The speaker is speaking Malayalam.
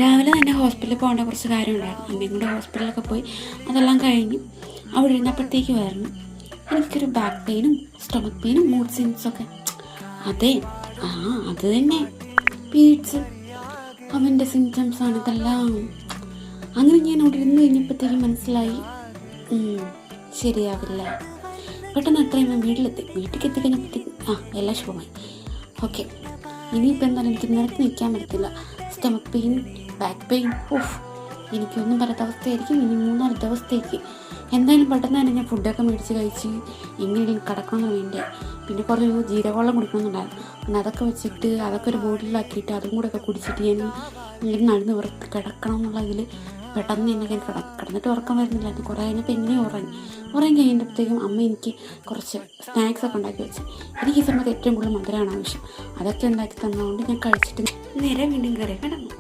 രാവിലെ തന്നെ ഹോസ്പിറ്റലിൽ പോകേണ്ട കുറച്ച് കാര്യമുണ്ടായിരുന്നു. അമ്മയും കൂടെ ഹോസ്പിറ്റലിലൊക്കെ പോയി അതെല്ലാം കഴിഞ്ഞ് അവിടെ ഇരുന്നപ്പോഴത്തേക്കുമായിരുന്നു എനിക്കൊരു ബാക്ക് പെയിനും സ്റ്റൊമക്ക് പെയിനും മൂഡ് സ്വിങ്സൊക്കെ. അതെ, അത് തന്നെ പീരീഡ്സ് അവൻ്റെ സിംറ്റംസാണ് ഇതെല്ലാം. അങ്ങനെ ഞാൻ അവിടെ ഇരുന്ന് കഴിഞ്ഞപ്പോഴത്തേക്കും മനസ്സിലായി ശരിയാവില്ല. പെട്ടെന്ന് എത്രയും വീട്ടിലേക്ക് എത്തിക്കഴിഞ്ഞപ്പോഴത്തേക്കും എല്ലാം ശുഭമായി. ഓക്കെ, ഇനിയിപ്പോൾ എന്തായാലും എനിക്ക് നിരക്ക് നിൽക്കാൻ പറ്റത്തില്ല. സ്റ്റമക്ക് പെയിൻ, ബാക്ക് പെയിൻ, എനിക്കൊന്നും പറയാത്ത അവസ്ഥയായിരിക്കും. ഇനി 3-4 ദിവസത്തേക്ക് എന്തായാലും പെട്ടെന്ന് തന്നെ ഞാൻ ഫുഡൊക്കെ മേടിച്ച് കഴിച്ച് എങ്ങനെയെങ്കിലും കിടക്കണമെന്ന് വേണ്ടി. പിന്നെ കുറേ ജീരകവെള്ളം കുടിക്കണമെന്നുണ്ടായിരുന്നു. പിന്നെ അതൊക്കെ വെച്ചിട്ട് അതൊക്കെ ഒരു ബോട്ടിലാക്കിയിട്ട് അതും കൂടെ ഒക്കെ കുടിച്ചിട്ട് ഞാൻ നടന്ന് പുറത്ത് കിടക്കണം എന്നുള്ളതിൽ പെട്ടെന്ന് തന്നെ ഞാൻ കിടന്നിട്ട് ഉറക്കം വരുന്നില്ലായിരുന്നു. കുറേ കഴിഞ്ഞപ്പോൾ എങ്ങനെയും ഉറങ്ങി കഴിഞ്ഞപ്പോഴത്തേക്കും അമ്മ എനിക്ക് കുറച്ച് സ്നാക്സൊക്കെ ഉണ്ടാക്കി വെച്ച്. എനിക്ക് ഈ സമയത്ത് ഏറ്റവും കൂടുതൽ മധുരമാണ് ആവശ്യം. അതൊക്കെ ഉണ്ടാക്കി തന്നതുകൊണ്ട് ഞാൻ കഴിച്ചിട്ട് നേരെ വീണ്ടും കയറി കിടന്നു.